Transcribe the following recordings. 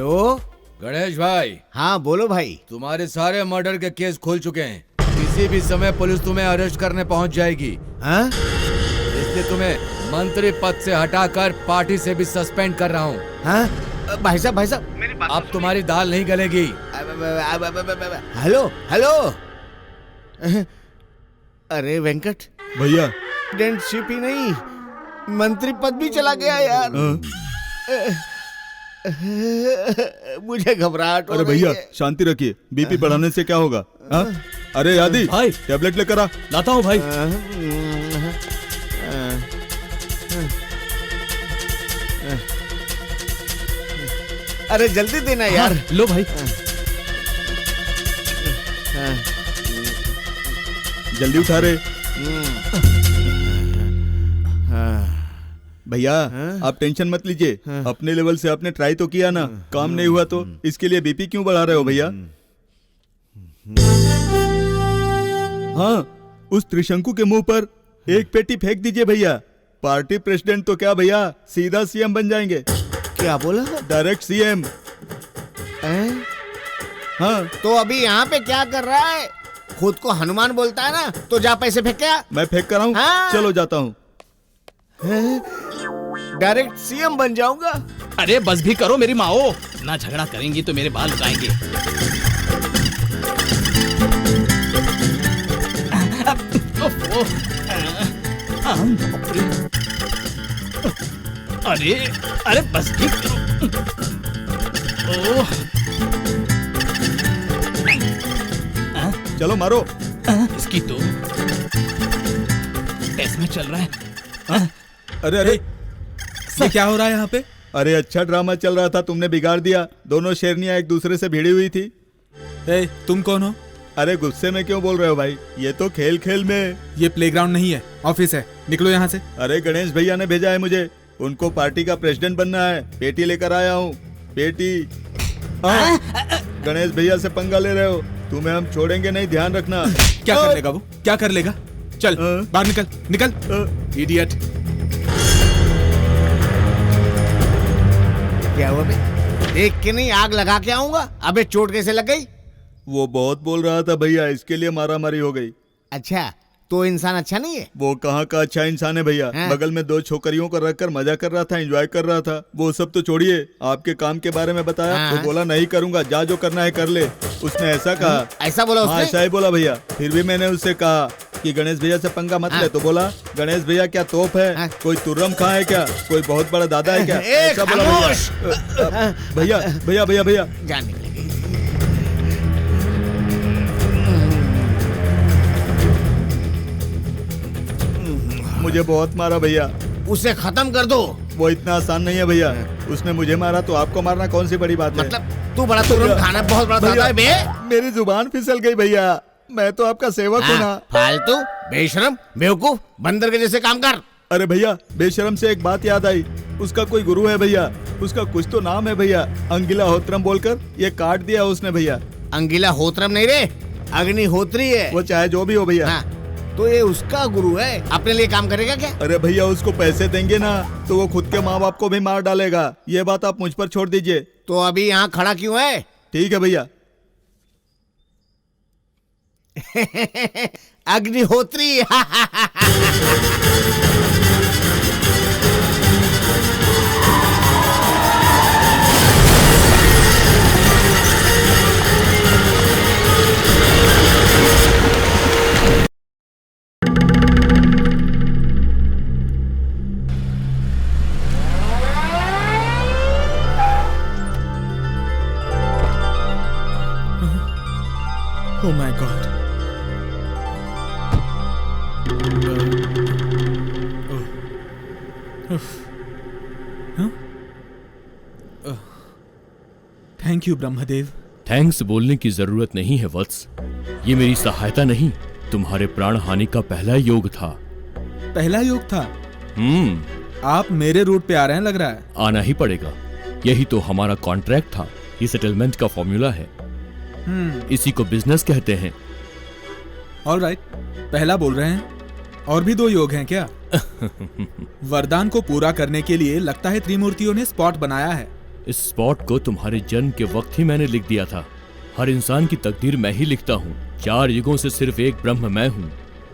Hello Ganesh भाई। हाँ बोलो भाई। तुम्हारे सारे मर्डर के केस खुल चुके हैं। किसी भी समय पुलिस तुम्हें अरेस्ट करने पहुंच जाएगी। हाँ? इसलिए तुम्हें मंत्री पद से हटाकर पार्टी से भी सस्पेंड कर रहा हूँ। हाँ? भाई साहब मेरी बात अब तुम्हारी दाल नहीं गलेगी। Hello hello. अरे वेंकट भैया, प्रेसिडेंटशिप ही नहीं, मंत्री पद भी चला गया यार। मुझे घबराहट हो अरे रही भैया है। शांति रखिए, बीपी बढ़ाने से क्या होगा? हाँ? अरे यादी भाई। टैबलेट लेकर आ। लाता हूँ भाई। अरे जल्दी देना यार। लो भाई। जल्दी उठा रे भैया। आप टेंशन मत लीजिए, अपने लेवल से आपने ट्राई तो किया ना, काम नहीं हुआ तो इसके लिए बीपी क्यों बढ़ा रहे हो भैया? हाँ, उस त्रिशंकु के मुंह पर एक पेटी फेंक दीजिए भैया। पार्टी प्रेसिडेंट तो क्या भैया, सीधा सीएम बन जाएंगे। क्या बोला? Direct CM. हाँ तो अभी यहाँ पे क्या कर रहा है? खुद को हनुमान बोलता है ना, तो जा पैसे फेंक क्या? मैं फेंक कर हूँ। हाँ। चलो जाता हूँ। डायरेक्ट सीएम बन जाऊंगा। अरे बस भी करो मेरी माओ, ना झगड़ा करेंगी तो मेरे बाल उठाएंगे। अरे अरे बस भी करो। ओह, चलो मारो। इसकी तो टेस्ट में चल रहा है। अरे अरे ये क्या हो रहा है यहाँ पे? अरे अच्छा ड्रामा चल रहा था, तुमने बिगाड़ दिया। दोनों शेरनियां एक दूसरे से भिड़ी हुई थी। ए, तुम कौन हो? अरे गुस्से में क्यों बोल रहे हो भाई? ये तो खेल खेल में। ये प्लेग्राउंड नहीं है, ऑफिस है। निकलो यहाँ से। अरे गणेश भैया ने भेजा है मुझे, उनको पार्टी का प्रेसिडेंट बनना है। पेटी लेकर आया हूँ, पेटी। गणेश भैया से पंगा ले रहे हो, तुम्हें हम छोड़ेंगे नहीं, ध्यान रखना। क्या कर लेगा वो? क्या कर लेगा? चल बाहर निकल, निकल इडियट। क्या हुआ बे? देख के नहीं आग लगा के आऊंगा। अबे चोट कैसे लग गई? वो बहुत बोल रहा था भैया, इसके लिए मारामारी हो गई। अच्छा, तो इंसान अच्छा नहीं है? वो कहाँ का अच्छा इंसान है भैया। हाँ। बगल में दो छोकरियों को रखकर मजा कर रहा था, एंजॉय कर रहा था। वो सब तो छोड़िए, आपके काम के बारे में बताया। हाँ। तो बोला नहीं करूंगा, जा जो करना है कर ले। उसने ऐसा कहा। ऐसा बोला हाँ उसने? ऐसा ही बोला भैया। फिर भी मैंने उससे कहा कि गणेश भैया से पंगा मत ले, तो बोला गणेश भैया क्या तोप है? हाँ। कोई तुर्रम खां है क्या? कोई बहुत बड़ा दादा है क्या? ऐसा बोला खामोश! भैया। भैया भैया भैया जान निकल गई। मुझे बहुत मारा भैया। उसे खत्म कर दो। वो इतना आसान नहीं है भैया। उसने मुझे मारा तो आपको मारना कौन सी बड़ी बात है? मतलब तू बड़ा तुरंत खाना बहुत बड़ा दादा है बे। मेरी जुबान फिसल गई भैया, मैं तो आपका सेवक हूँ ना। फालतू, बेशरम, बेवकूफ, बंदर के जैसे काम कर। अरे भैया, बेशरम से एक बात याद आई। उसका कोई गुरु है भैया, उसका कुछ तो नाम है भैया। अंगिला होत्रम बोलकर ये काट दिया उसने भैया। अंगिला होत्रम नहीं रे, अग्निहोत्री है। वो चाहे जो भी हो भैया। हाँ, तो ये उसका गुरु है, अपने लिए काम करेगा क्या? अरे भैया, उसको पैसे देंगे ना तो वो खुद के माँ बाप को भी मार डालेगा। ये बात आप मुझ पर छोड़ दीजिए। तो अभी यहाँ खड़ा क्यों है? ठीक है भैया। Agnihotri. Oh my God. Thank you Brahmadev. Thanks बोलने की जरूरत नहीं है वत्स। ये मेरी सहायता नहीं, तुम्हारे प्राण हानि का पहला योग था। पहला योग था? आप मेरे रूट पे आ रहे हैं लग रहा है। आना ही पड़ेगा, यही तो हमारा कॉन्ट्रैक्ट था। ये सेटलमेंट का फॉर्मूला है। इसी को बिजनेस कहते हैं। ऑलराइट, पहला बोल रहे हैं। और भी दो योग हैं क्या? वरदान को पूरा करने के लिए लगता है त्रिमूर्तियों ने स्पॉट बनाया है। इस स्पॉट को तुम्हारे जन्म के वक्त ही मैंने लिख दिया था। हर इंसान की तकदीर मैं ही लिखता हूँ। 4 युगों से सिर्फ एक ब्रह्म मैं हूँ।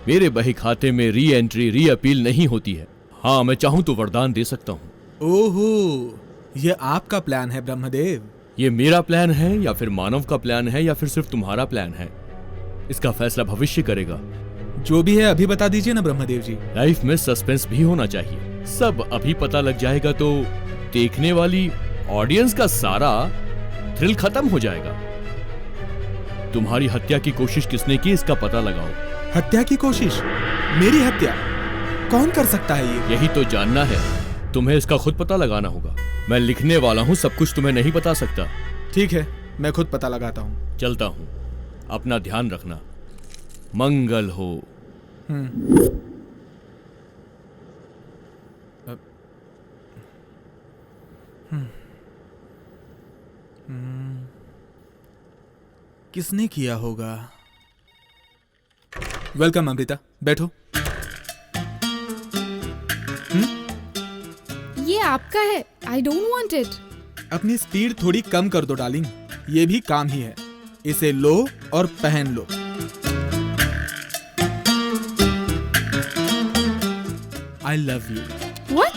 मेरे बही खाते में री एंट्री री अपील नहीं होती है। हाँ, मैं चाहूँ तो वरदान दे सकता हूँ। ओहो, ये आपका प्लान है ब्रह्मदेव? ये मेरा प्लान है या फिर मानव का प्लान है या फिर सिर्फ तुम्हारा प्लान है, इसका फैसला भविष्य करेगा। जो भी है अभी बता दीजिए ना ब्रह्मदेव जी। लाइफ में सस्पेंस भी होना चाहिए। सब अभी पता लग जाएगा तो देखने वाली ऑडियंस का सारा थ्रिल खत्म हो जाएगा। तुम्हारी हत्या की कोशिश किसने की, इसका पता लगाओ। हत्या की कोशिश? मेरी हत्या? कौन कर सकता है ये? यही तो जानना है। तुम्हें इसका खुद पता लगाना होगा। मैं लिखने वाला हूँ, सब कुछ तुम्हें नहीं बता सकता। ठीक है, मैं खुद पता लगाता हूँ। चलता हूँ, अपना ध्यान रखना। मंगल हो। किसने किया होगा? वेलकम अमृता, बैठो। ये आपका है। I don't want it. अपनी स्पीड थोड़ी कम कर दो डार्लिंग, ये भी काम ही है। इसे लो और पहन लो। I love you. व्हाट?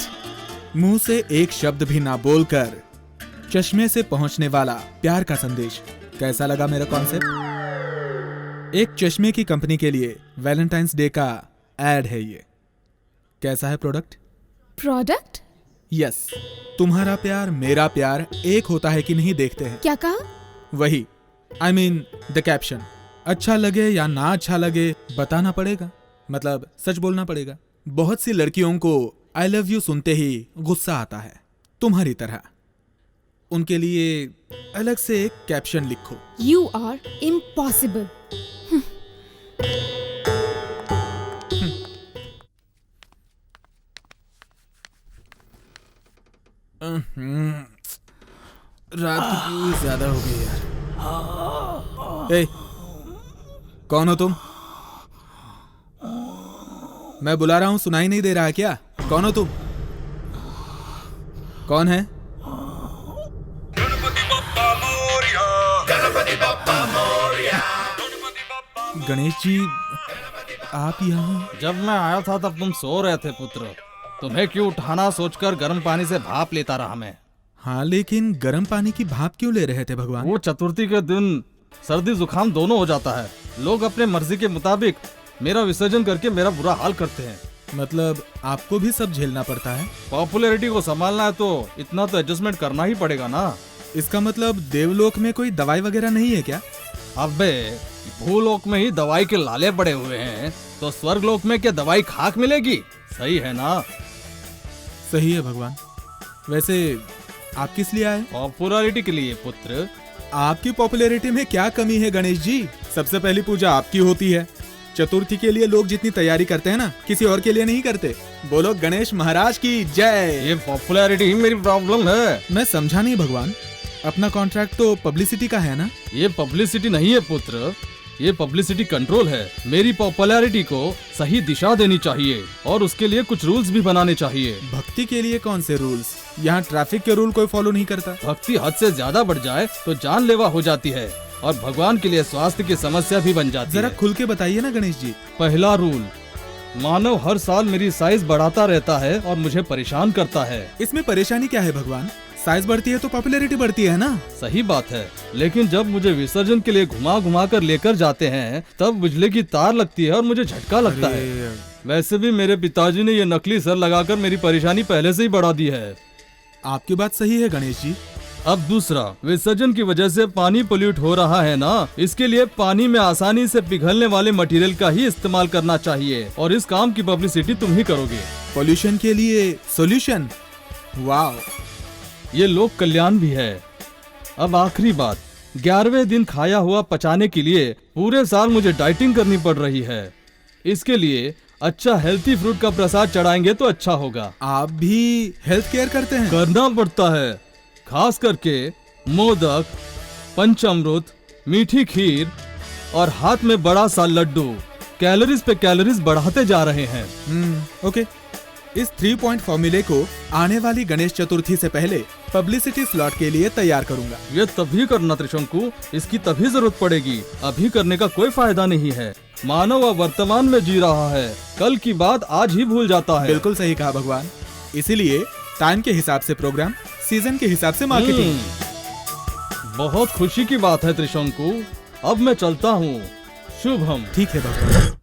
मुंह से एक शब्द भी ना बोलकर चश्मे से पहुंचने वाला प्यार का संदेश। कैसा लगा मेरा कॉन्सेप्ट? एक चश्मे की कंपनी के लिए वैलेंटाइंस डे का एड है ये। कैसा है प्रोडक्ट? प्रोडक्ट? यस। तुम्हारा प्यार मेरा प्यार एक होता है कि नहीं देखते हैं। क्या कहा? वही, आई मीन द कैप्शन। अच्छा लगे या ना अच्छा लगे बताना पड़ेगा, मतलब सच बोलना पड़ेगा। बहुत सी लड़कियों को आई लव यू सुनते ही गुस्सा आता है, तुम्हारी तरह। उनके लिए अलग से एक कैप्शन लिखो। You are impossible. रात की पूरी ज्यादा हो गई यार। ए, कौन हो तुम? मैं बुला रहा हूं, सुनाई नहीं दे रहा है क्या? कौन हो तुम? कौन है? गणेश जी, आप यहाँ? जब मैं आया था तब तुम सो रहे थे पुत्र। तुम्हें क्यों उठाना सोचकर गर्म पानी से भाप लेता रहा मैं। हाँ, लेकिन गर्म पानी की भाप क्यों ले रहे थे भगवान? वो चतुर्थी के दिन सर्दी जुकाम दोनों हो जाता है। लोग अपने मर्जी के मुताबिक मेरा विसर्जन करके मेरा बुरा हाल करते हैं। मतलब आपको भी सब झेलना पड़ता है? पॉपुलैरिटी को संभालना है तो इतना तो एडजस्टमेंट करना ही पड़ेगा ना। इसका मतलब देवलोक में कोई दवाई वगैरह नहीं है क्या? अबे, भूलोक में ही दवाई के लाले पड़े हुए हैं तो स्वर्गलोक में क्या दवाई खाक मिलेगी? सही है ना? सही है भगवान। वैसे आप किस लिए आए? पॉपुलैरिटी के लिए पुत्र। आपकी पॉपुलैरिटी में क्या कमी है गणेश जी? सबसे पहली पूजा आपकी होती है। चतुर्थी के लिए लोग जितनी तैयारी करते हैं ना, किसी और के लिए नहीं करते। बोलो गणेश महाराज की जय। ये पॉपुलैरिटी ही मेरी प्रॉब्लम है। मैं समझा नहीं भगवान, अपना कॉन्ट्रैक्ट तो पब्लिसिटी का है ना? ये पब्लिसिटी नहीं है पुत्र, ये पब्लिसिटी कंट्रोल है। मेरी पॉपुलैरिटी को सही दिशा देनी चाहिए और उसके लिए कुछ रूल्स भी बनाने चाहिए। भक्ति के लिए कौन से रूल्स? यहाँ ट्रैफिक के रूल कोई फॉलो नहीं करता। भक्ति हद से ज्यादा बढ़ जाए तो जानलेवा हो जाती है और भगवान के लिए स्वास्थ्य की समस्या भी बन जाती है। जरा खुल के बताइए ना गणेश जी। पहला रूल, मानव हर साल मेरी साइज बढ़ाता रहता है और मुझे परेशान करता है। इसमें परेशानी क्या है भगवान? साइज बढ़ती है तो पॉपुलैरिटी बढ़ती है ना? सही बात है, लेकिन जब मुझे विसर्जन के लिए घुमा घुमा कर लेकर जाते हैं तब बिजली की तार लगती है और मुझे झटका लगता है। वैसे भी मेरे पिताजी ने ये नकली सर लगाकर मेरी परेशानी पहले से ही बढ़ा दी है। आपकी बात सही है गणेश जी। अब दूसरा, विसर्जन की वजह से पानी पोल्यूट हो रहा है ना, इसके लिए पानी में आसानी से पिघलने वाले मटेरियल का ही इस्तेमाल करना चाहिए और इस काम की पब्लिसिटी तुम ही करोगे। पोल्यूशन के लिए सॉल्यूशन? वाह, ये लोक कल्याण भी है। अब आखिरी बात, 11वें दिन खाया हुआ पचाने के लिए पूरे साल मुझे डाइटिंग करनी पड़ रही है। इसके लिए अच्छा हेल्थी फ्रूट का प्रसाद चढ़ाएंगे तो अच्छा होगा। आप भी हेल्थ केयर करते हैं? करना पड़ता है, खास करके मोदक, पंचामृत, मीठी खीर और हाथ में बड़ा सा लड्डू कैलोरीज पे कैलोरीज बढ़ाते जा रहे हैं। ओके, इस 3 पॉइंट फॉर्मूले को आने वाली गणेश चतुर्थी से पहले पब्लिसिटी स्लॉट के लिए तैयार करूंगा। ये तभी करना त्रिशंकु, इसकी तभी जरूरत पड़ेगी। अभी करने का कोई फायदा नहीं है। मानव अब वर्तमान में जी रहा है, कल की बात आज ही भूल जाता है। बिल्कुल सही कहा भगवान। इसीलिए टाइम के हिसाब से प्रोग्राम, सीजन के हिसाब से मार्केटिंग। बहुत खुशी की बात है त्रिशंकु। अब मैं चलता हूँ। शुभम। ठीक है भगवान।